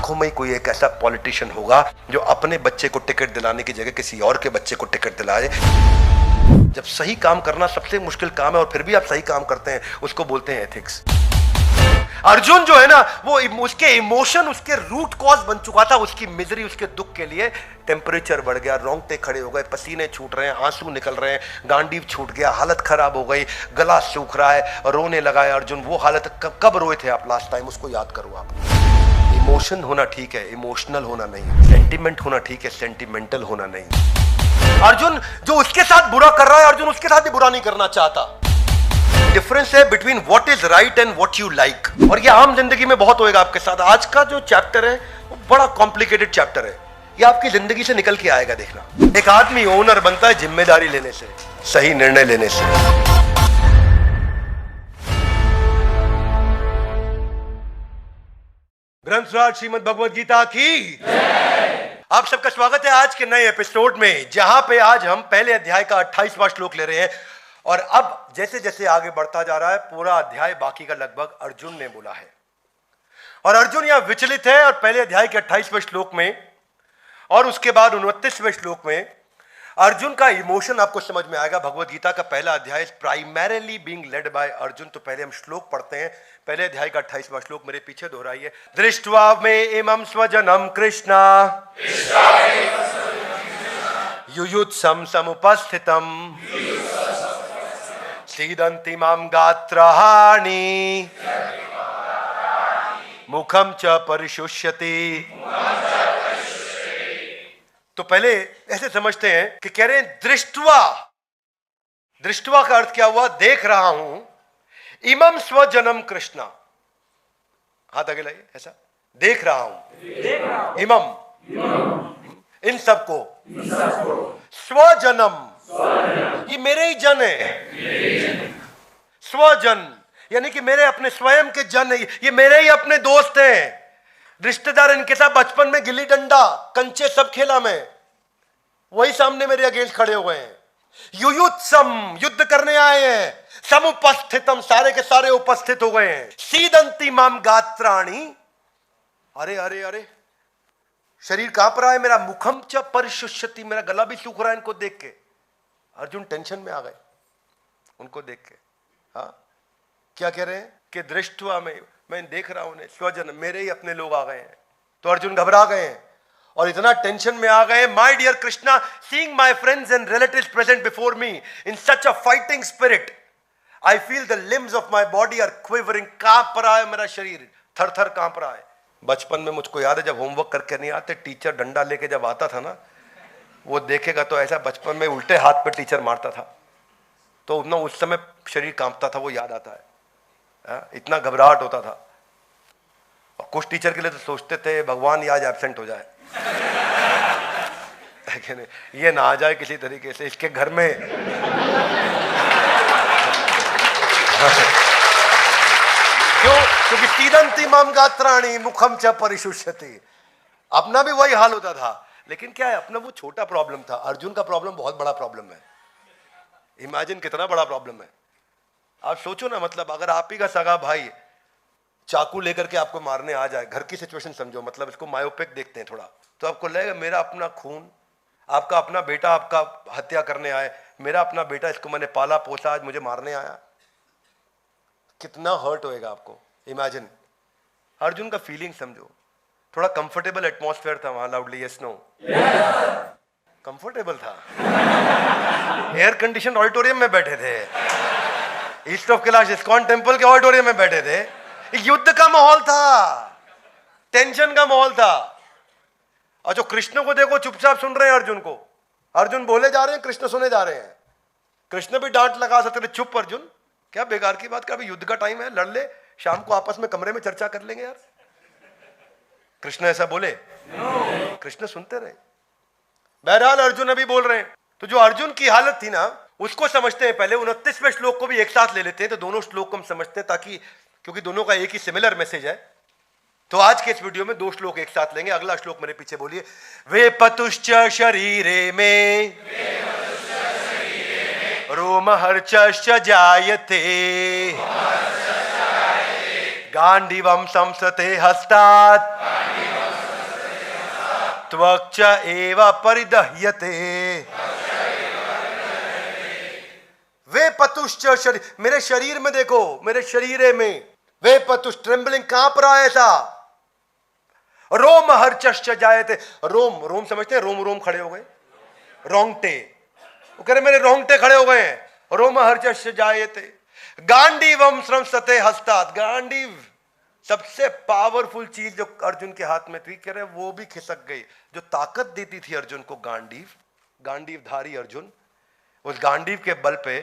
लाखों में कोई एक ऐसा पॉलिटिशियन होगा जो अपने बच्चे को टिकट दिलाने की जगह किसी और के बच्चे को टिकट दिलाए। जब सही काम करना सबसे मुश्किल काम है और फिर भी आप सही काम करते हैं, उसको बोलते हैं एथिक्स। अर्जुन जो है ना, वो उसके इमोशन उसके रूट कॉज बन चुका था। उसकी मिजरी, उसके दुख के लिए टेम्परेचर बढ़ गया, रोंगटे खड़े हो गए, पसीने छूट रहे हैं, आंसू निकल रहे हैं, गांडीव छूट गया, हालत खराब हो गई, गला सूख रहा है, रोने लगा है अर्जुन। वो हालत कब रोए थे आप लास्ट टाइम, उसको याद करो आप। इमोशन होना ठीक है, इमोशनल होना नहीं। सेंटिमेंट होना ठीक है, सेंटिमेंटल होना नहीं। अर्जुन जो उसके साथ बुरा कर रहा है, अर्जुन उसके साथ भी बुरा नहीं करना चाहता। डिफरेंस है between what is right and what you like. और ये आम जिंदगी में बहुत होएगा आपके साथ। आज का जो चैप्टर है वो बड़ा कॉम्प्लिकेटेड चैप्टर है। ये आपकी जिंदगी से निकल के आएगा, देखना। एक आदमी ओनर बनता है जिम्मेदारी लेने से, सही निर्णय लेने से। ग्रंथराज श्रीमद् भगवद गीता की आप सबका स्वागत है आज के नए एपिसोड में, जहां पे आज हम पहले अध्याय का 28वां श्लोक ले रहे हैं। और अब जैसे जैसे आगे बढ़ता जा रहा है, पूरा अध्याय बाकी का लगभग अर्जुन ने बोला है। और अर्जुन यहां विचलित है। और पहले अध्याय के 28वें श्लोक में और उसके बाद 29वें श्लोक में अर्जुन का इमोशन आपको समझ में आएगा। भगवद गीता का पहला अध्याय primarily being led by Arjun. तो पहले हम श्लोक पढ़ते हैं। पहले अध्याय का 28वां श्लोक मेरे पीछे दोहराइए। दृष्ट्वा में इमं स्वजनम कृष्णा युयुत्सम समुपस्थितम सीदन्ति मां गात्रहानि मुखम च परिशुष्यति। तो पहले ऐसे समझते हैं कि कह रहे हैं दृष्ट्वा। दृष्ट्वा का अर्थ क्या हुआ? देख रहा हूं। इमं स्वजनम कृष्णा, हाथ आगे लाइए, ऐसा देख रहा हूं। इमं, इन सबको। स्वजनम, ये मेरे ही जन है। स्वजन यानी कि मेरे अपने स्वयं के जन है, ये मेरे ही अपने दोस्त हैं, रिश्तेदार। इनके साथ बचपन में गिल्ली डंडा कंचे सब खेला मैं, वही सामने मेरे अगेंस्ट खड़े हुए हैं। युयुत्सम, युद्ध करने आए हैं। समुपस्थितम, सारे के सारे उपस्थित हो गए हैं। सीदंती माम गात्राणि, अरे अरे अरे, शरीर कांप रहा है मेरा। मुखम च परिशुष्यति, मेरा गला भी सूख रहा है इनको देख के। अर्जुन टेंशन में आ गए उनको देख के। हाँ, क्या कह रहे हैं कि दृष्टवा में, मैं देख रहा हूं, स्वजन मेरे ही अपने लोग आ गए हैं। तो अर्जुन घबरा गए हैं और इतना टेंशन में आ गए। My dear Krishna, seeing my friends and relatives present before me in such a fighting spirit, I feel the limbs of my body are quivering. कांप रहा है मेरा शरीर, थर थर कांप रहा है। बचपन में मुझको याद है, जब होमवर्क करके नहीं आते, टीचर डंडा लेके जब आता था ना, वो देखेगा तो ऐसा बचपन में उल्टे हाथ पे टीचर मारता था, तो ना उस समय शरीर कांपता था, वो याद आता है। इतना घबराहट होता था। और कुछ टीचर के लिए तो सोचते थे भगवान आज एब्सेंट हो जाए, ये ना आ जाए किसी तरीके से इसके घर में। क्यों? क्योंकि सीदंती माम गात्राणि मुखम च परिशुष्यति। अपना भी वही हाल होता था। लेकिन क्या है, अपना वो छोटा प्रॉब्लम था। अर्जुन का प्रॉब्लम बहुत बड़ा प्रॉब्लम है। इमेजिन कितना बड़ा प्रॉब्लम है। आप सोचो ना, मतलब अगर आप ही का सगा भाई चाकू लेकर के आपको मारने आ जाए, घर की सिचुएशन समझो, मतलब इसको मायोपिक देखते हैं थोड़ा, तो आपको लगेगा मेरा अपना खून, आपका अपना बेटा आपका हत्या करने आए, मेरा अपना बेटा, इसको मैंने पाला पोसा, आज मुझे मारने आया। कितना हर्ट होएगा आपको। इमेजिन अर्जुन का फीलिंग समझो। थोड़ा कंफर्टेबल एटमॉस्फेयर था वहां, लाउडली यस नो? कंफर्टेबल था। एयर कंडीशन ऑडिटोरियम में बैठे थे, east of Kailash ISKCON temple के ऑडिटोरियम में बैठे थे। युद्ध का माहौल था, टेंशन का माहौल था। और जो कृष्ण को देखो चुपचाप सुन रहे हैं अर्जुन को। अर्जुन बोले जा रहे हैं, कृष्ण सुने जा रहे हैं। कृष्ण भी डांट लगा सकते थे, चुप अर्जुन, क्या बेकार की बात कर, अभी युद्ध का टाइम है, लड़ ले, शाम को आपस में कमरे में चर्चा कर लेंगे यार। कृष्ण ऐसा बोले? कृष्ण सुनते रहे। बहरहाल अर्जुन अभी बोल रहे हैं। तो जो अर्जुन की हालत थी ना, उसको समझते हैं। पहले 29वें श्लोक को भी एक साथ ले लेते हैं, तो दोनों श्लोक को हम समझते हैं, ताकि, क्योंकि दोनों का एक ही सिमिलर मैसेज है। तो आज के इस वीडियो में दो श्लोक एक साथ लेंगे। अगला श्लोक मेरे पीछे बोलिए। वे पतुश्च शरीरे में रोमहर्षश्च जायते गांडीवं संसते हस्तात् त्वक्च एव परिदह्यते वे पतुश्च शरीर, मेरे शरीर में देखो, मेरे शरीर में वे पतुष, ट्रेम्बलिंग, कांप रहा है ऐसा। रोम हर्चश्च जायते, रोम, रोम समझते हैं, रोम रोम खड़े हो गए, रोंगटे, वो कह रहे मेरे रोंगटे खड़े हो गए हैं। रोम हर्चश्च जायते गांडीवम स्रंसते हस्तात्, गांडीव सबसे पावरफुल चीज जो अर्जुन के हाथ में थी, कह रहे वो भी खिसक गई। जो ताकत देती थी अर्जुन को, गांडीव, गांडीवधारी अर्जुन, उस गांडीव के बल पे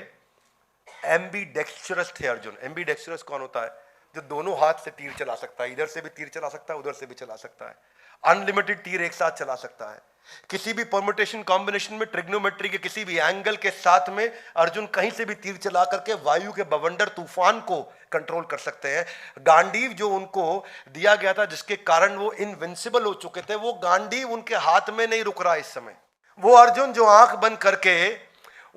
एम्बीडेक्स्ट्रस थे अर्जुन। एम्बीडेक्स्ट्रस कौन होता है? जो दोनों हाथ से तीर चला सकता है, इधर से भी तीर चला सकता है, उधर से भी चला सकता है, अनलिमिटेड तीर एक साथ चला सकता है। किसी भी परम्यूटेशन कॉम्बिनेशन में, ट्रिग्नोमेट्री के किसी भी एंगल के साथ में अर्जुन कहीं से भी तीर चला करके वायु के बवंडर तूफान को कंट्रोल कर सकते हैं। गांडीव जो उनको दिया गया था, जिसके कारण वो इनविंसिबल हो चुके थे, वो गांडीव उनके हाथ में नहीं रुक रहा इस समय। वो अर्जुन जो आंख बंद करके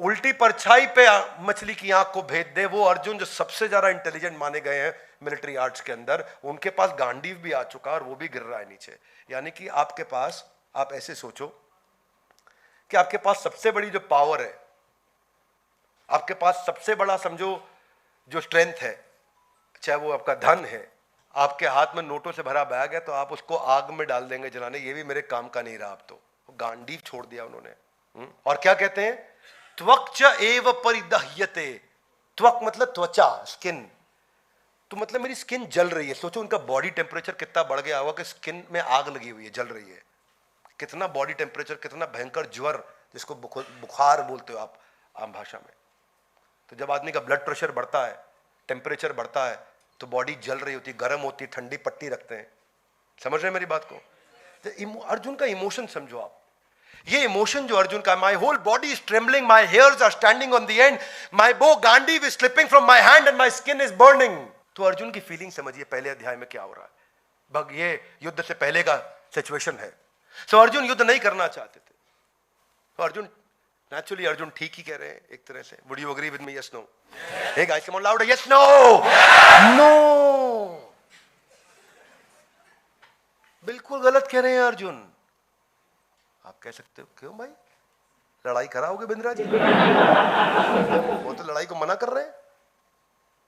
उल्टी परछाई पे मछली की आंख को भेद दे, वो अर्जुन जो सबसे ज्यादा इंटेलिजेंट माने गए हैं मिलिट्री आर्ट्स के अंदर, उनके पास गांडीव भी आ चुका और वो भी गिर रहा है नीचे। यानी कि आपके पास, आप ऐसे सोचो कि आपके पास सबसे बड़ी जो पावर है, आपके पास सबसे बड़ा समझो जो स्ट्रेंथ है, चाहे वो आपका धन है, आपके हाथ में नोटों से भरा बैग है, तो आप उसको आग में डाल देंगे जलाने, ये भी मेरे काम का नहीं रहा। आप तो गांडीव छोड़ दिया उन्होंने। और क्या कहते हैं? त्वक्च एव परिदह्यते, त्वक मतलब त्वचा, स्किन, तो मतलब मेरी स्किन जल रही है। सोचो उनका बॉडी टेम्परेचर कितना बढ़ गया होगा कि स्किन में आग लगी हुई है, जल रही है। कितना बॉडी टेम्परेचर, कितना भयंकर ज्वर, जिसको बुखार बोलते हो आप आम भाषा में। तो जब आदमी का ब्लड प्रेशर बढ़ता है, टेम्परेचर बढ़ता है, तो बॉडी जल रही होती है, गर्म होती है, ठंडी पट्टी रखते हैं। समझ रहे हैं मेरी बात को? तो अर्जुन का इमोशन समझो आप, ये इमोशन जो अर्जुन का, my whole body is trembling, my hairs are standing on the end, my bow Gandiv is slipping from my hand and my skin is burning. तो अर्जुन की फीलिंग समझिए पहले अध्याय में क्या हो रहा है। भग ये युद्ध से पहले का सिचुएशन है। सो अर्जुन युद्ध नहीं करना चाहते थे। तो अर्जुन नेचुरली, अर्जुन ठीक ही कह रहे हैं एक तरह से। Would you agree with me? Yes no? Hey guys come on loud, yes no? No, बिल्कुल गलत कह रहे हैं अर्जुन। आप कह सकते हो क्यों भाई, लड़ाई कराओगे बिंद्रा जी? वो तो लड़ाई को मना कर रहे हैं,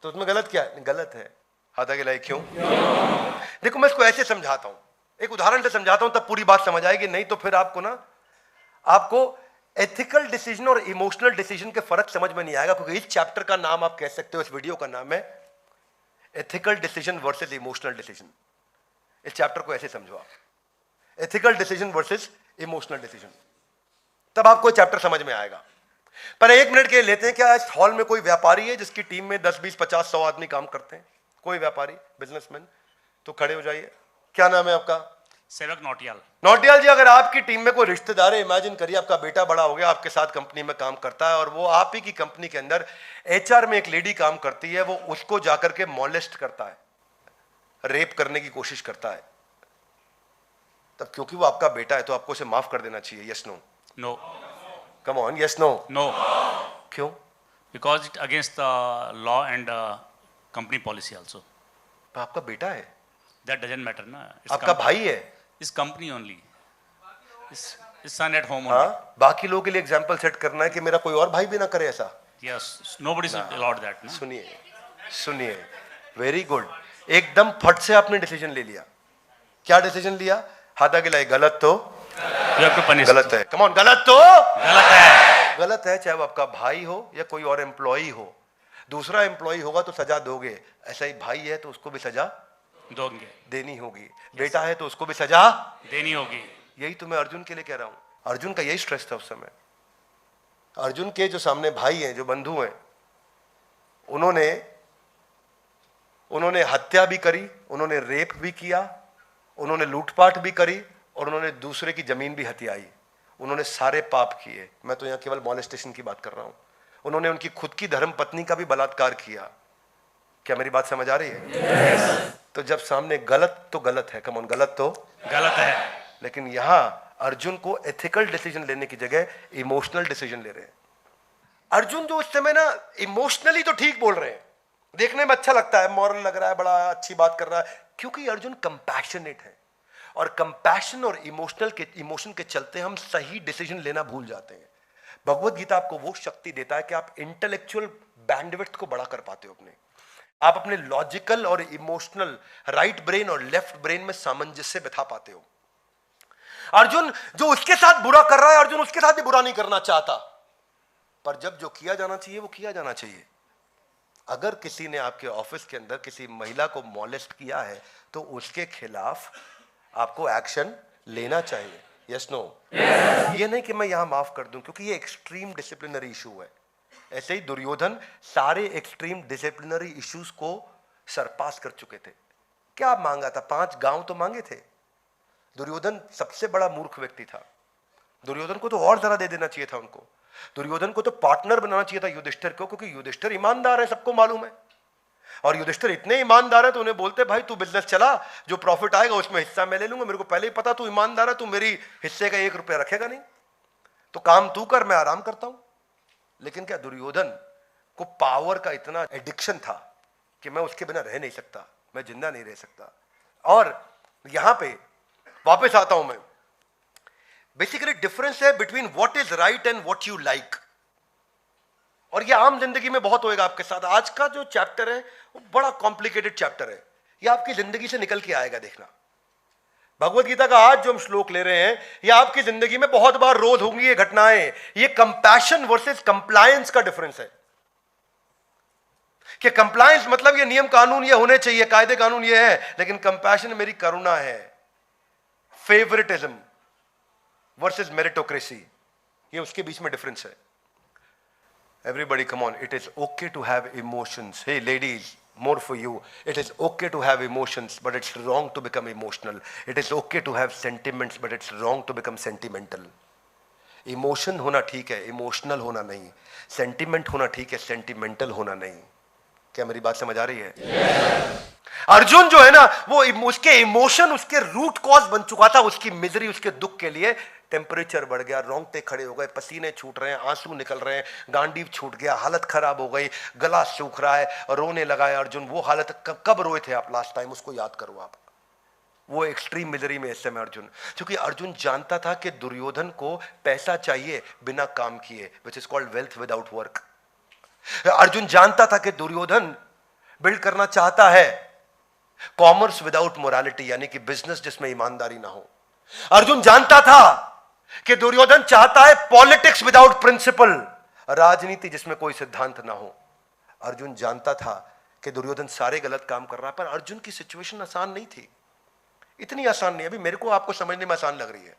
तो उसमें गलत क्या है? गलत है। हाथा लाई क्यों? देखो मैं इसको ऐसे समझाता हूं, एक उदाहरण से समझाता हूं, तब पूरी बात समझ आएगी। नहीं तो फिर आपको ना, आपको एथिकल डिसीजन और इमोशनल डिसीजन के फर्क समझ में नहीं आएगा। क्योंकि इस चैप्टर का नाम आप कह सकते हो, इस वीडियो का नाम है ethical decision versus emotional decision. इस चैप्टर को ऐसे समझो आप, ethical decision versus emotional decision, तब आपको चैप्टर समझ में आएगा। पर एक मिनट के लिए लेते हैं, क्या इस हॉल में कोई व्यापारी है जिसकी टीम में 10, 20, 50, 100 आदमी काम करते हैं? कोई व्यापारी, बिजनेसमैन? तो खड़े हो जाइए। क्या नाम है आपका? सेवक नौटियाल। नौटियाल जी, अगर आपकी टीम में कोई रिश्तेदार है, इमेजिन करिए आपका बेटा बड़ा हो गया, आपके साथ कंपनी में काम करता है, और वो आप ही की कंपनी के अंदर एचआर में एक लेडी काम करती है, वो उसको जाकर के मॉलेस्ट करता है, रेप करने की कोशिश करता है, तब क्योंकि वो आपका बेटा है तो आपको उसे माफ कर देना चाहिए? Yes no? No. Come on, yes no? No. क्यों? Because it against the law and company policy also. तो आपका बेटा है, दैट डजंट मैटर ना। आपका भाई है, इस कंपनी ओनली, इस सन एट होम। हाँ, बाकी लोगों के लिए एग्जांपल सेट करना है कि मेरा कोई और भाई भी ना करे ऐसा। Yes, nobody should allow that ना। सुनिए सुनिए, वेरी गुड, एकदम फट से आपने डिसीजन ले लिया। क्या डिसीजन लिया? हाथा गिलाई, गलत तो गलत है। कम ऑन, गलत तो गलत है, गलत है। चाहे वो आपका भाई हो या कोई और एम्प्लॉई हो, दूसरा एम्प्लॉई होगा तो सजा दोगे, ऐसा ही भाई है तो उसको भी सजा दोगे, देनी होगी। बेटा है तो उसको भी सजा देनी होगी। यही तो मैं अर्जुन के लिए कह रहा हूं। अर्जुन का यही स्ट्रेस था उस समय। अर्जुन के जो सामने भाई हैं, जो बंधु हैं, उन्होंने हत्या भी करी, उन्होंने रेप भी किया, उन्होंने लूटपाट भी करी, और उन्होंने दूसरे की जमीन भी हथियाई। उन्होंने सारे पाप किए। मैं तो यहाँ केवल मॉलेस्टेशन की बात कर रहा हूं। उन्होंने उनकी खुद की धर्म पत्नी का भी बलात्कार किया। क्या मेरी बात समझ आ रही है? yes. तो जब सामने गलत तो गलत है, कम ऑन, गलत तो गलत है। लेकिन यहां अर्जुन को एथिकल डिसीजन लेने की जगह इमोशनल डिसीजन ले रहे हैं। अर्जुन जो उस समय ना इमोशनली तो ठीक बोल रहे हैं, देखने में अच्छा लगता है, मॉरल लग रहा है, बड़ा अच्छी बात कर रहा है, क्योंकि अर्जुन कंपैशनेट है। और कंपैशन और इमोशन के चलते हम सही डिसीजन लेना भूल जाते हैं। भगवत गीता आपको वो शक्ति देता है कि आप इंटेलेक्चुअल बैंडविड्थ को बड़ा कर पाते हो आप अपने लॉजिकल और इमोशनल राइट ब्रेन और लेफ्ट ब्रेन में सामंजस्य बिठा पाते हो। अर्जुन जो उसके साथ बुरा कर रहा है, अर्जुन उसके साथ भी बुरा नहीं करना चाहता, पर जब जो किया जाना चाहिए वो किया जाना चाहिए। अगर किसी ने आपके ऑफिस के अंदर किसी महिला को मॉलेस्ट किया है तो उसके खिलाफ आपको एक्शन लेना चाहिए। Yes no? ये नहीं कि मैं यहां माफ कर दूं, क्योंकि ये एक्सट्रीम डिसिप्लिनरी इशू है। ऐसे ही दुर्योधन सारे एक्सट्रीम डिसिप्लिनरी इश्यूज को सरपास कर चुके थे। क्या मांगा था? 5 गांव तो मांगे थे। दुर्योधन सबसे बड़ा मूर्ख व्यक्ति था। दुर्योधन को तो और जरा दे देना चाहिए था उनको। दुर्योधन को तो पार्टनर बनाना चाहिए था युधिष्ठिर को, क्योंकि युधिष्ठिर ईमानदार है, सबको मालूम है। और युधिष्ठिर इतने ईमानदार है तो उन्हें बोलते भाई तू बिजनेस चला, जो प्रॉफिट आएगा उसमें हिस्सा मैं ले लूंगा, मेरे को पहले ही पता तू ईमानदार है, तू मेरी हिस्से का 1 रुपया रखेगा नहीं, तो काम तू कर, मैं आराम करता हूं। लेकिन क्या दुर्योधन को पावर का इतना एडिक्शन था कि मैं उसके बिना रह नहीं सकता, मैं जिंदा नहीं रह सकता। और यहां पे वापस आता हूं मैं। बेसिकली डिफरेंस है between what is right and what you like. और ये आम जिंदगी में बहुत होएगा आपके साथ। आज का जो चैप्टर है वो बड़ा कॉम्प्लिकेटेड चैप्टर है, ये आपकी जिंदगी से निकल के आएगा, देखना। भगवत गीता का आज जो हम श्लोक ले रहे हैं ये आपकी जिंदगी में बहुत बार रोज होंगी ये घटनाएं। ये कंपैशन वर्सेस कंप्लायंस का डिफरेंस है कि कंप्लायंस मतलब ये नियम कानून ये होने चाहिए, कायदे कानून ये है, लेकिन कंपैशन मेरी करुणा है। फेवरेटिज्म वर्सेस मेरिटोक्रेसी, ये उसके बीच में डिफरेंस है। Everybody, come on. It is okay to have emotions. Hey, ladies, more for you. It is okay to have emotions, but it's wrong to become emotional. It is okay to have sentiments, but it's wrong to become sentimental. Emotion होना ठीक है, emotional होना नहीं। Sentiment होना ठीक है, sentimental होना नहीं। क्या मेरी बात समझ आ रही है? अर्जुन जो है ना, वो उसके इमोशन उसके रूट कॉज बन चुका था, उसकी मिजरी, उसके दुख के लिए। टेम्परेचर बढ़ गया, रोंगटे खड़े हो गए, पसीने छूट रहे हैं, आंसू निकल रहे हैं, गांडीव छूट गया, हालत खराब हो गई, गला सूख रहा है, रोने लगा है अर्जुन। वो हालत कब रोए थे आप लास्ट टाइम, उसको याद करो आप। वो एक्सट्रीम मिजरी में इस समय अर्जुन, क्योंकि अर्जुन जानता था कि दुर्योधन को पैसा चाहिए बिना काम किए, which is called wealth without work. Arjun जानता था कि दुर्योधन बिल्ड करना चाहता है कॉमर्स विदाउट मोरालिटी, यानी कि बिजनेस जिसमें ईमानदारी ना हो। अर्जुन जानता था कि दुर्योधन चाहता है पॉलिटिक्स विदाउट प्रिंसिपल, राजनीति जिसमें कोई सिद्धांत ना हो। अर्जुन जानता था कि दुर्योधन सारे गलत काम कर रहा है, पर अर्जुन की सिचुएशन आसान नहीं थी, इतनी आसान नहीं। अभी मेरे को आपको समझने में आसान लग रही है।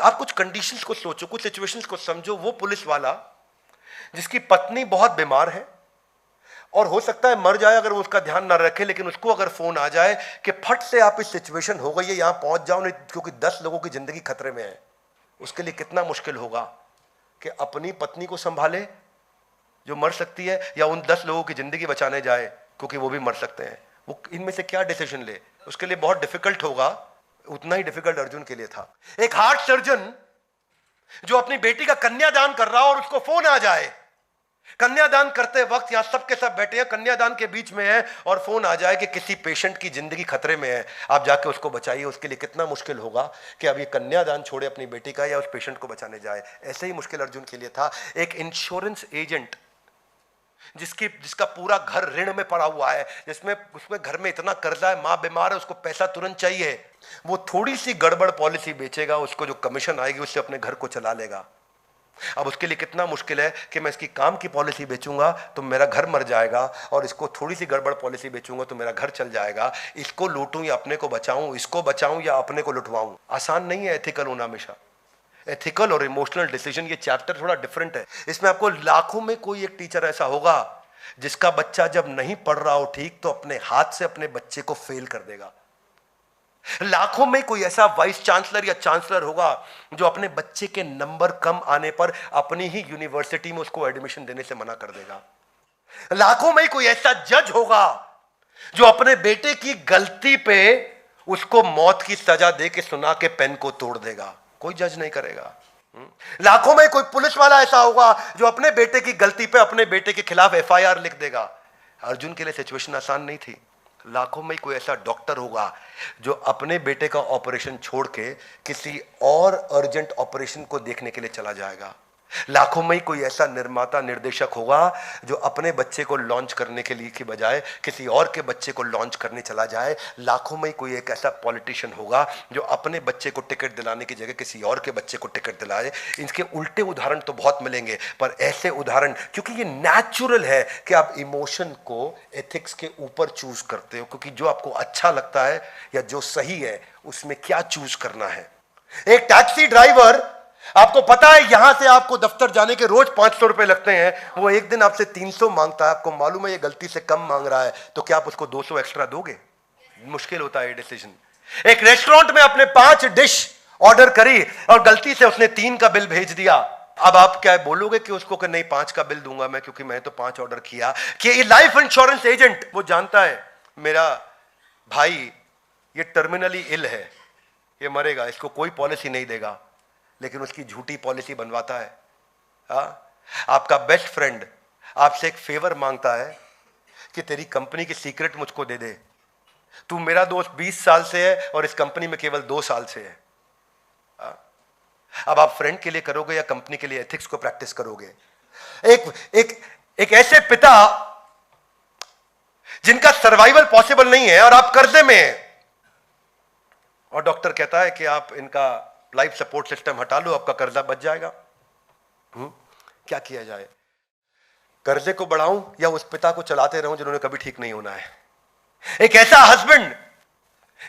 आप कुछ कंडीशंस को सोचो, कुछ सिचुएशंस को समझो। वो पुलिस वाला जिसकी पत्नी बहुत बीमार है और हो सकता है मर जाए अगर वो उसका ध्यान ना रखे, लेकिन उसको अगर फोन आ जाए कि फट से आप इस सिचुएशन हो गई है, यहां पहुंच जाओ नहीं क्योंकि 10 लोगों की जिंदगी खतरे में है, उसके लिए कितना मुश्किल होगा कि अपनी पत्नी को संभाले जो मर सकती है, या उन 10 लोगों की जिंदगी बचाने जाए क्योंकि वो भी मर सकते हैं। वो इनमें से क्या डिसीजन ले, उसके लिए बहुत डिफिकल्ट होगा। उतना ही डिफिकल्ट अर्जुन के लिए था। एक हार्ट सर्जन जो अपनी बेटी का कन्यादान कर रहा हो और उसको फोन आ जाए, कन्यादान करते वक्त यहां सबके सब बैठे हैं, कन्यादान के बीच में है, और फोन आ जाए कि किसी पेशेंट की जिंदगी खतरे में है, आप जाके उसको बचाइए। उसके लिए कितना मुश्किल होगा कि अब ये कन्यादान छोड़े अपनी बेटी का या उस पेशेंट को बचाने जाए। ऐसे ही मुश्किल अर्जुन के लिए था। एक इंश्योरेंस एजेंट जिसका पूरा घर ऋण में पड़ा हुआ है, उसमें घर में इतना कर्जा है, मां बीमार है, उसको पैसा तुरंत चाहिए, वो थोड़ी सी गड़बड़ पॉलिसी बेचेगा, उसको जो कमीशन आएगी उससे अपने घर को चला लेगा। अब उसके लिए कितना मुश्किल है कि मैं इसकी काम की पॉलिसी बेचूंगा तो मेरा घर मर जाएगा, और इसको थोड़ी सी गड़बड़ पॉलिसी बेचूंगा तो मेरा घर चल जाएगा। इसको लूटूं या अपने को बचाऊं, इसको बचाऊं या अपने को लुटवाऊं। आसान नहीं है एथिकल होना हमेशा। एथिकल और इमोशनल डिसीजन, ये चैप्टर थोड़ा डिफरेंट है। इसमें आपको लाखों में कोई एक टीचर ऐसा होगा जिसका बच्चा जब नहीं पढ़ रहा हो ठीक तो अपने हाथ से अपने बच्चे को फेल कर देगा। लाखों में कोई ऐसा वाइस चांसलर या चांसलर होगा जो अपने बच्चे के नंबर कम आने पर अपनी ही यूनिवर्सिटी में उसको एडमिशन देने से मना कर देगा। लाखों में कोई ऐसा जज होगा जो अपने बेटे की गलती पे उसको मौत की सजा दे के सुना के पेन को तोड़ देगा, कोई जज नहीं करेगा। लाखों में कोई पुलिस वाला ऐसा होगा जो अपने बेटे की गलती पे अपने बेटे के खिलाफ FIR लिख देगा। अर्जुन के लिए सिचुएशन आसान नहीं थी। लाखों में कोई ऐसा डॉक्टर होगा जो अपने बेटे का ऑपरेशन छोड़ के किसी और अर्जेंट ऑपरेशन को देखने के लिए चला जाएगा। लाखों में कोई ऐसा निर्माता निर्देशक होगा जो अपने बच्चे को लॉन्च करने के लिए की बजाय किसी और के बच्चे को लॉन्च करने चला जाए। लाखों में कोई एक ऐसा पॉलिटिशियन होगा जो अपने बच्चे को टिकट दिलाने की जगह किसी और के बच्चे को टिकट दिलाए। इनके उल्टे उदाहरण तो बहुत मिलेंगे, पर ऐसे उदाहरण, क्योंकि ये नेचुरल है कि आप इमोशन को एथिक्स के ऊपर चूज करते हो, क्योंकि जो आपको अच्छा लगता है या जो सही है उसमें क्या चूज करना है। एक टैक्सी ड्राइवर, आपको पता है यहां से आपको दफ्तर जाने के रोज 500 रुपए लगते हैं, वो एक दिन आपसे 300 मांगता है, आपको मालूम है ये गलती से कम मांग रहा है, तो क्या आप उसको 200 एक्स्ट्रा दोगे? मुश्किल होता है ये डिसीजन। एक रेस्टोरेंट में आपने 5 डिश ऑर्डर करी और गलती से उसने 3 का बिल भेज दिया। अब आप क्या बोलोगे कि उसको कि नहीं 5 का बिल दूंगा मैं, क्योंकि मैं तो 5 ऑर्डर किया। कि लाइफ इंश्योरेंस एजेंट वो जानता है मेरा भाई ये टर्मिनली इल है, ये मरेगा, इसको कोई पॉलिसी नहीं देगा, लेकिन उसकी झूठी पॉलिसी बनवाता है। आपका बेस्ट फ्रेंड आपसे एक फेवर मांगता है कि तेरी कंपनी की सीक्रेट मुझको दे दे, तू मेरा दोस्त 20 साल से है और इस कंपनी में केवल 2 साल से है। अब आप फ्रेंड के लिए करोगे या कंपनी के लिए एथिक्स को प्रैक्टिस करोगे? एक ऐसे पिता जिनका सर्वाइवल पॉसिबल नहीं है और आप कर्जे में हैं, और डॉक्टर कहता है कि आप इनका लाइफ सपोर्ट सिस्टम हटा लो, आपका कर्जा बच जाएगा। क्या किया जाए? कर्जे को बढ़ाऊं या उस पिता को चलाते रहूं जिन्होंने कभी ठीक नहीं होना है? एक ऐसा हस्बैंड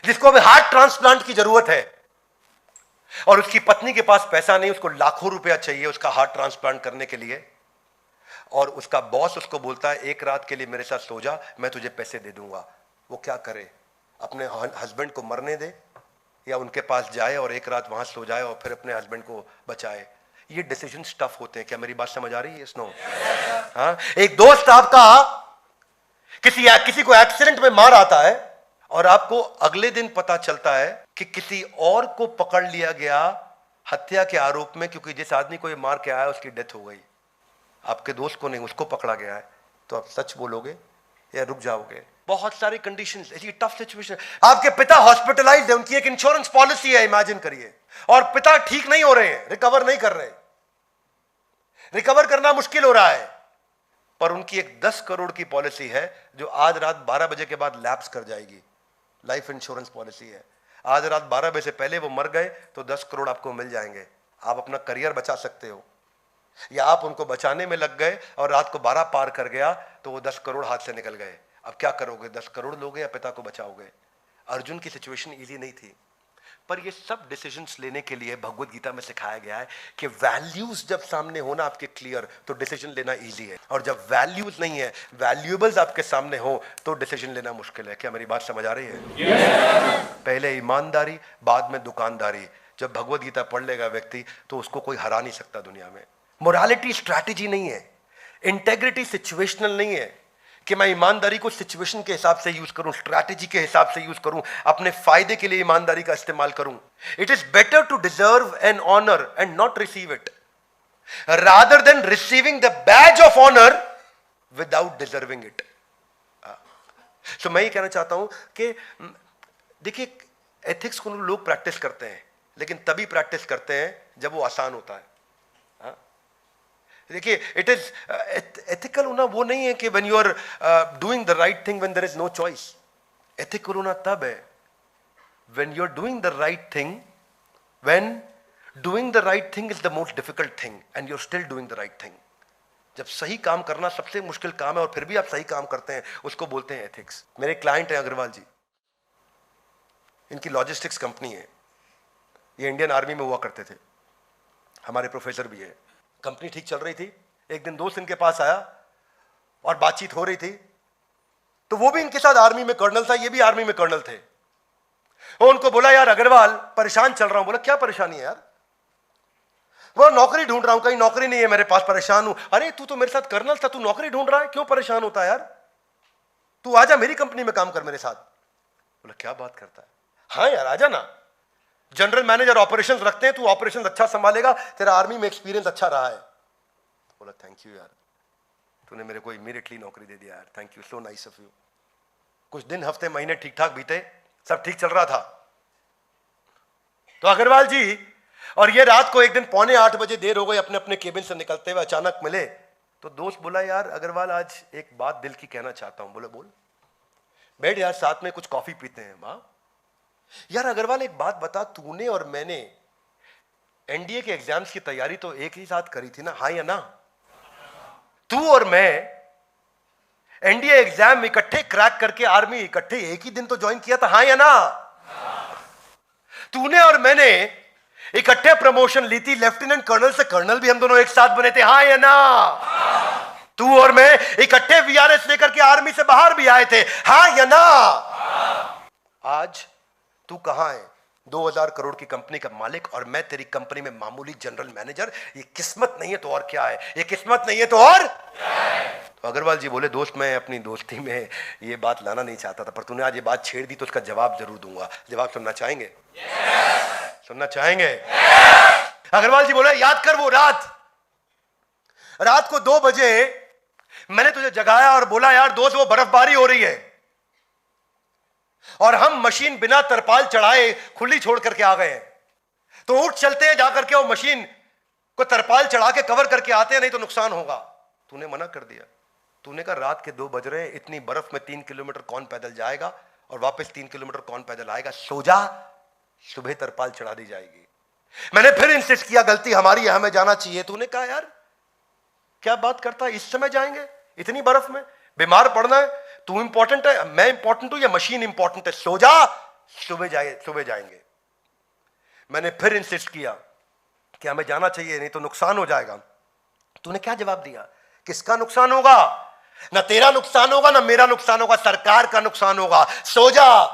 जिसको अभी हार्ट ट्रांसप्लांट की जरूरत है और उसकी पत्नी के पास पैसा नहीं, उसको लाखों रुपया चाहिए उसका हार्ट ट्रांसप्लांट करने के लिए, और उसका बॉस उसको बोलता है एक रात के लिए मेरे साथ सो जा, मैं तुझे पैसे दे दूंगा। वो क्या करे? अपने हस्बैंड को मरने दे या उनके पास जाए और एक रात वहां सो जाए और फिर अपने हस्बैंड को बचाए? ये डिसीजन टफ होते हैं। क्या मेरी बात समझ आ रही है? स्नो हाँ, एक दोस्त आपका किसी को एक्सीडेंट में मार आता है और आपको अगले दिन पता चलता है कि किसी और को पकड़ लिया गया हत्या के आरोप में, क्योंकि जिस आदमी को ये मार के आया उसकी डेथ हो गई। आपके दोस्त को नहीं, उसको पकड़ा गया है। तो आप सच बोलोगे या रुक जाओगे? बहुत सारी कंडीशंस, ऐसी टफ सिचुएशन। आपके पिता हॉस्पिटलाइज्ड है, उनकी एक इंश्योरेंस पॉलिसी है, इमेजिन करिए, और पिता ठीक नहीं हो रहे हैं, रिकवर नहीं कर रहे, रिकवर करना मुश्किल हो रहा है, पर उनकी एक 10 करोड़ की पॉलिसी है जो आज रात 12 बजे के बाद लैप्स कर जाएगी। लाइफ इंश्योरेंस पॉलिसी है, आज रात 12 बजे से पहले वो मर गए तो 10 करोड़ आपको मिल जाएंगे। आप अपना करियर बचा सकते हो, या आप उनको बचाने में लग गए और रात को 12 पार कर गया तो वो 10 करोड़ हाथ से निकल गए। अब क्या करोगे? 10 करोड़ लोगे या पिता को बचाओगे? अर्जुन की सिचुएशन इजी नहीं थी, पर ये सब डिसीजंस लेने के लिए भगवत गीता में सिखाया गया है कि वैल्यूज जब सामने होना आपके क्लियर तो डिसीजन लेना इजी है, और जब वैल्यूज नहीं है, वैल्यूएबल्स आपके सामने हो तो डिसीजन लेना मुश्किल है। क्या मेरी बात समझ आ रही है? पहले ईमानदारी, बाद में दुकानदारी। जब भगवत गीता पढ़ लेगा व्यक्ति तो उसको कोई हरा नहीं सकता दुनिया में। मोरालिटी स्ट्रैटेजी नहीं है, इंटेग्रिटी सिचुएशनल नहीं है कि मैं ईमानदारी को सिचुएशन के हिसाब से यूज करूं, स्ट्रैटेजी के हिसाब से यूज करूं, अपने फायदे के लिए ईमानदारी का इस्तेमाल करूं। It is better to deserve an honour and not receive it, rather than receiving the badge of honour without deserving it. So मैं ये कहना चाहता हूं कि देखिए, एथिक्स को लोग प्रैक्टिस करते हैं, लेकिन तभी प्रैक्टिस करते हैं जब वो आसान होता है। देखिए, इट इज एथिकल होना वो नहीं है कि when you are doing the right thing when there is no choice. Ethical होना तब है when you are doing the right thing, when doing the right thing is the most difficult thing and you are still doing the right thing. जब सही काम करना सबसे मुश्किल काम है और फिर भी आप सही काम करते हैं, उसको बोलते हैं एथिक्स। मेरे क्लाइंट हैं अग्रवाल जी, इनकी लॉजिस्टिक्स कंपनी है, ये इंडियन आर्मी में हुआ करते थे, हमारे प्रोफेसर भी है। कंपनी ठीक चल रही थी, एक दिन दोस्त इनके पास आया और बातचीत हो रही थी, तो वो भी इनके साथ आर्मी में कर्नल था, ये भी आर्मी में कर्नल थे। वो उनको बोला, यार अग्रवाल परेशान चल रहा हूं। बोला, क्या परेशानी है यार? वो नौकरी ढूंढ रहा हूं, कहीं नौकरी नहीं है मेरे पास, परेशान हूं। अरे तू तो मेरे साथ कर्नल था, तू नौकरी ढूंढ रहा है, क्यों परेशान होता है यार? तू आजा मेरी कंपनी में काम कर मेरे साथ। बोला, क्या बात करता है? हाँ यार आजा ना, जनरल मैनेजर ऑपरेशंस रखते हैं, तू ऑपरेशंस अच्छा संभालेगा, तेरा आर्मी में एक्सपीरियंस अच्छा रहा है। बोला, थैंक यू यार, तूने मेरे को इमीडिएटली नौकरी दे दिया यार, thank you, so nice of you. कुछ दिन हफ्ते महीने ठीक ठाक बीते, सब ठीक चल रहा था। तो अग्रवाल जी और ये रात को एक दिन 7:45 देर हो गई, अपने अपने केबिन से निकलते हुए अचानक मिले। तो दोस्त बोला, यार अग्रवाल आज एक बात दिल की कहना चाहता हूं। बोले बोल। बैठ यार, साथ में कुछ कॉफी पीते हैं। वाह यार अग्रवाल, एक बात बता, तूने और मैंने एनडीए के एग्जाम्स की तैयारी तो एक ही साथ करी थी ना, हाँ या ना? तू और मैं एनडीए एग्जाम इकट्ठे क्रैक करके आर्मी इकट्ठे एक ही दिन तो ज्वाइन किया था, हाँ या ना? तूने और मैंने इकट्ठे प्रमोशन ली थी, लेफ्टिनेंट कर्नल से कर्नल भी हम दोनों एक साथ बने थे, हाँ या ना? तू और मैं इकट्ठे वीआरएस लेकर के आर्मी से बाहर भी आए थे, हाँ या ना? आज तू कहां है? 2000 करोड़ की कंपनी का मालिक और मैं तेरी कंपनी में मामूली जनरल मैनेजर। ये किस्मत नहीं है तो और क्या है? ये किस्मत नहीं है तो और क्या है? तो अग्रवाल जी बोले, दोस्त मैं अपनी दोस्ती में ये बात लाना नहीं चाहता था, पर तूने आज ये बात छेड़ दी तो उसका जवाब जरूर दूंगा। जवाब सुनना चाहेंगे? सुनना चाहेंगे? अग्रवाल जी बोले, याद कर वो रात को 2 बजे मैंने तुझे जगाया और बोला, यार दोस्त वो बर्फबारी हो रही है और हम मशीन बिना तरपाल चढ़ाए खुली छोड़ करके आ गए हैं, तो उठ चलते हैं, जाकर के वो मशीन को तरपाल चढ़ा के कवर करके आते हैं, नहीं तो नुकसान होगा। तूने मना कर दिया। तूने कहा रात के 2 बज रहे हैं, इतनी बर्फ में 3 किलोमीटर कौन पैदल जाएगा और वापस 3 किलोमीटर कौन पैदल आएगा? सो जा, सुबह तरपाल चढ़ा दी जाएगी। मैंने फिर इंसिस्ट किया, गलती हमारी है, हमें जाना चाहिए। तूने कहा यार क्या बात करता है, इस समय जाएंगे इतनी बर्फ में? बीमार पड़ना है? तू इंपॉर्टेंट है, मैं इंपॉर्टेंट हूं या मशीन इंपॉर्टेंट है? सो जा, सुबह जाएंगे। मैंने फिर इंसिस्ट किया कि हमें जाना चाहिए, नहीं तो नुकसान हो जाएगा। तूने क्या जवाब दिया? किसका नुकसान होगा? ना तेरा नुकसान होगा ना मेरा नुकसान होगा, सरकार का नुकसान होगा। सो जा,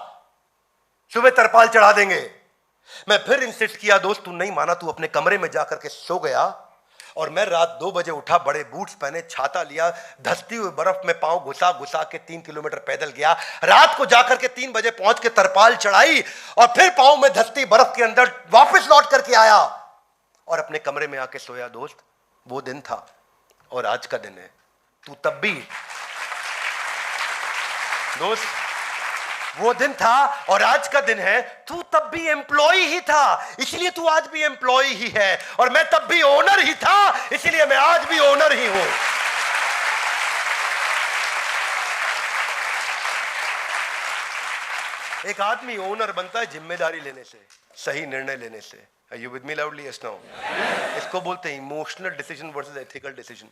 सुबह तरपाल चढ़ा देंगे। मैं फिर इंसिस्ट किया, दोस्त तू नहीं माना, तू अपने कमरे में जाकर के सो गया और मैं रात 2 बजे उठा, बड़े बूट्स पहने, छाता लिया, धसती हुई बर्फ में पांव घुसा के 3 किलोमीटर पैदल गया। रात को जाकर के 3 बजे पहुंच के तरपाल चढ़ाई और फिर पांव में धसती बर्फ के अंदर वापस लौट करके आया और अपने कमरे में आके सोया। दोस्त वो दिन था और आज का दिन है। तू तब भी दोस्त, वो दिन था और आज का दिन है। तू तब भी एम्प्लॉय ही था, इसलिए तू आज भी एम्प्लॉय ही है, और मैं तब भी ओनर ही था, इसलिए मैं आज भी ओनर ही हूं। एक आदमी ओनर बनता है जिम्मेदारी लेने से, सही निर्णय लेने से। Are you with me loudly? Yes, no? इसको बोलते हैं emotional decision versus ethical decision.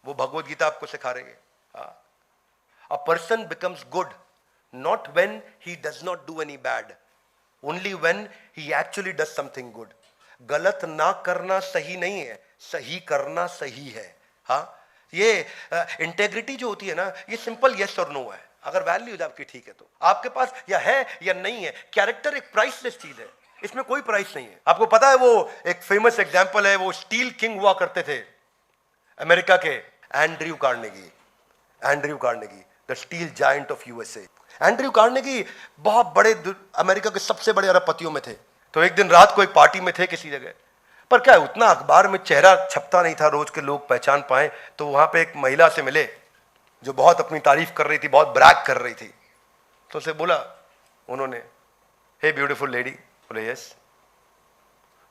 वो भगवत गीता आपको सिखा रही है। A person becomes good not when he does not do any bad, only when he actually does something good. गलत ना करना सही नहीं है, सही करना सही है। हाँ, ये इंटेग्रिटी जो होती है ना, ये सिंपल यस और नो है। अगर वैल्यूज आपकी ठीक है तो आपके पास या है या नहीं है। कैरेक्टर एक प्राइसलेस चीज है, इसमें कोई प्राइस नहीं है। आपको पता है वो एक फेमस एग्जांपल है, वो स्टील किंग हुआ करते थे अमेरिका के, Andrew Carnegie, the steel giant of USA. Andrew Carnegie बहुत बड़े, अमेरिका के सबसे बड़े अरबपतियों में थे। तो एक दिन रात को एक पार्टी में थे किसी जगह, पर क्या उतना अखबार में चेहरा छपता नहीं था रोज के लोग पहचान पाए। तो वहां पे एक महिला से मिले जो बहुत अपनी तारीफ कर रही थी, बहुत ब्रैग कर रही थी। तो उसे बोला उन्होंने, हे ब्यूटीफुल लेडी। बोले यस।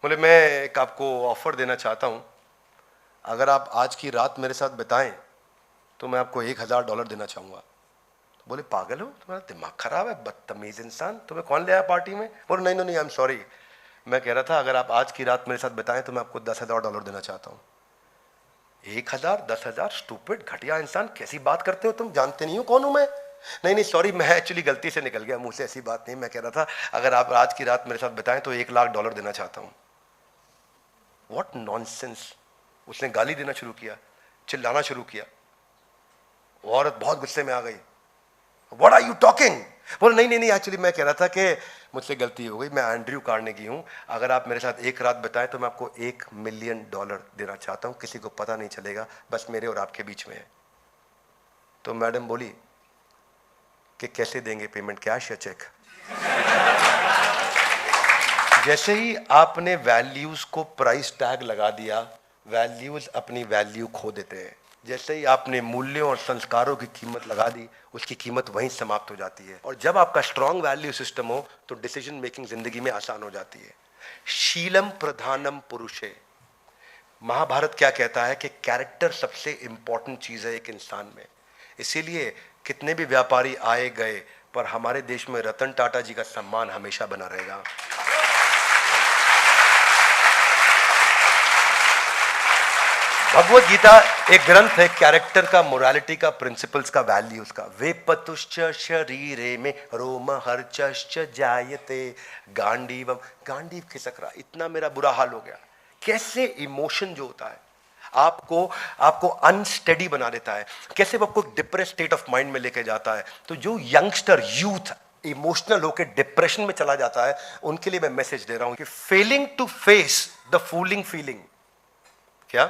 बोले मैं एक आपको ऑफर देना चाहता हूं, अगर आप आज की रात मेरे साथ बिताएं तो मैं आपको $1000 देना चाहूंगा। बोले पागल हो, तुम्हारा दिमाग खराब है, बदतमीज इंसान, तुम्हें कौन ले आया पार्टी में? बोले नहीं नहीं, आई एम सॉरी, मैं कह रहा था अगर आप आज की रात मेरे साथ बिताएं तो मैं आपको $10,000 देना चाहता हूं। 1000, 10,000, स्टूपिड, घटिया इंसान, कैसी बात करते हो तुम, जानते नहीं हो कौन हूं मैं? नहीं सॉरी, मैं एक्चुअली गलती से निकल गया मुंह से, ऐसी बात नहीं। मैं कह रहा था अगर आप आज की रात मेरे साथ बिताएं तो $1,00,000 देना चाहता हूं। What nonsense. उसने गाली देना शुरू किया, चिल्लाना शुरू किया। वो औरत बहुत गुस्से में आ गई। What are you talking? बोले नहीं, एक्चुअली मैं कह रहा था कि मुझसे गलती हो गई, मैं एंड्रयू कार्नेगी हूँ, अगर आप मेरे साथ एक रात बिताएं तो मैं आपको $1 मिलियन देना चाहता हूँ, किसी को पता नहीं चलेगा, बस मेरे और आपके बीच में है। तो मैडम बोली कि कैसे देंगे पेमेंट, कैश या चेक? जैसे ही आपने वैल्यूज को प्राइस टैग लगा दिया, वैल्यूज अपनी वैल्यू खो देते हैं। जैसे ही आपने मूल्यों और संस्कारों की कीमत लगा दी, उसकी कीमत वहीं समाप्त हो जाती है। और जब आपका स्ट्रांग वैल्यू सिस्टम हो तो डिसीजन मेकिंग जिंदगी में आसान हो जाती है। शीलम प्रधानम पुरुषे, महाभारत क्या कहता है कि कैरेक्टर सबसे इंपॉर्टेंट चीज है एक इंसान में। इसीलिए कितने भी व्यापारी आए गए, पर हमारे देश में रतन टाटा जी का सम्मान हमेशा बना रहेगा। भगवत गीता एक ग्रंथ है कैरेक्टर का, मोरालिटी का, प्रिंसिपल्स का, वैल्यूज का। वे पतुश्च शरीरे में रोम हर्चश्च जायते गांडीवम, गांडीव खिसक रहा, इतना मेरा बुरा हाल हो गया। कैसे इमोशन जो होता है आपको अनस्टेडी बना देता है, कैसे वो आपको डिप्रेस स्टेट ऑफ माइंड में लेके जाता है। तो जो यंगस्टर यूथ इमोशनल होकर डिप्रेशन में चला जाता है, उनके लिए मैं मैसेज दे रहा हूं कि failing to face the fooling feeling, क्या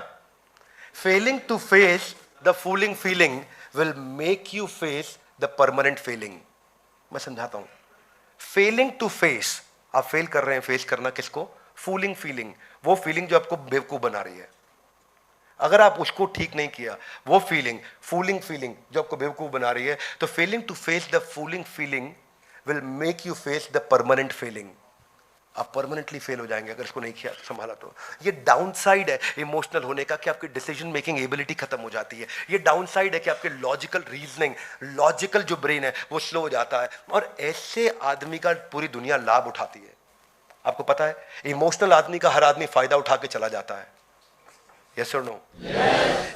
failing to face the fooling feeling will make you face the permanent failing. मैं समझाता हूं। फेलिंग टू फेस, आप फेल कर रहे हैं, फेस करना किसको? फूलिंग फीलिंग, वो फीलिंग जो आपको बेवकूफ बना रही है। अगर आप उसको ठीक नहीं किया, वो फीलिंग फूलिंग फीलिंग जो आपको बेवकूफ बना रही है, तो failing to face the fooling feeling will make you face the permanent failing. आप परमानेंटली फेल हो जाएंगे अगर इसको नहीं किया संभाला तो। ये डाउन साइड है इमोशनल होने का कि आपकी डिसीजन मेकिंग एबिलिटी खत्म हो जाती है। ये डाउन साइड है कि आपके लॉजिकल रीजनिंग, लॉजिकल जो ब्रेन है वो स्लो हो जाता है। और ऐसे आदमी का पूरी दुनिया लाभ उठाती है। आपको पता है इमोशनल आदमी का हर आदमी फायदा उठा के चला जाता है। यस और नो?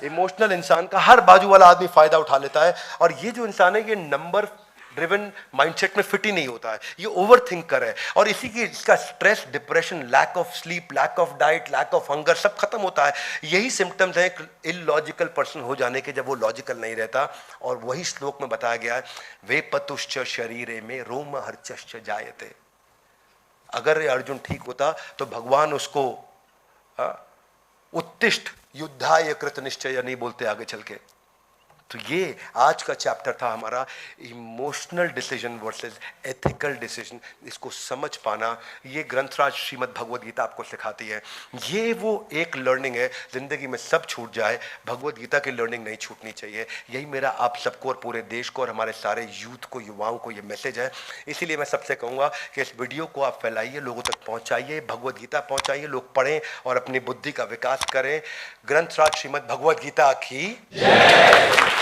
इमोशनल इंसान का हर बाजू वाला आदमी फायदा उठा लेता है। और ये जो इंसान है ये नंबर ड्रिवन माइंडसेट में फिट ही नहीं होता है, ये ओवर थिंकर है। और इसी की इसका stress, depression, lack of sleep, lack of diet, lack of hunger सब खत्म होता है। यही सिम्टम्स हैं एक इलॉजिकल पर्सन हो जाने के, जब वो लॉजिकल नहीं रहता। और वही श्लोक में बताया गया है, वे पतुश्च शरीरे में रोम हर्चश्च जायते। अगर अर्जुन ठीक होता तो भगवान उसको उत्तिष्ठ युद्धाय कृत निश्चय नहीं बोलते आगे चल के। तो ये आज का चैप्टर था हमारा, emotional decision versus ethical decision. इसको समझ पाना ये ग्रंथराज श्रीमद् भगवद गीता आपको सिखाती है। ये वो एक लर्निंग है, जिंदगी में सब छूट जाए, भगवद गीता की लर्निंग नहीं छूटनी चाहिए। यही मेरा आप सबको और पूरे देश को और हमारे सारे यूथ को, युवाओं को ये मैसेज है। इसीलिए मैं सबसे कहूँगा कि इस वीडियो को आप फैलाइए, लोगों तक पहुँचाइए, भगवद गीता पहुँचाइए, लोग पढ़ें और अपनी बुद्धि का विकास करें। ग्रंथराज श्रीमद् भगवद गीता की जय।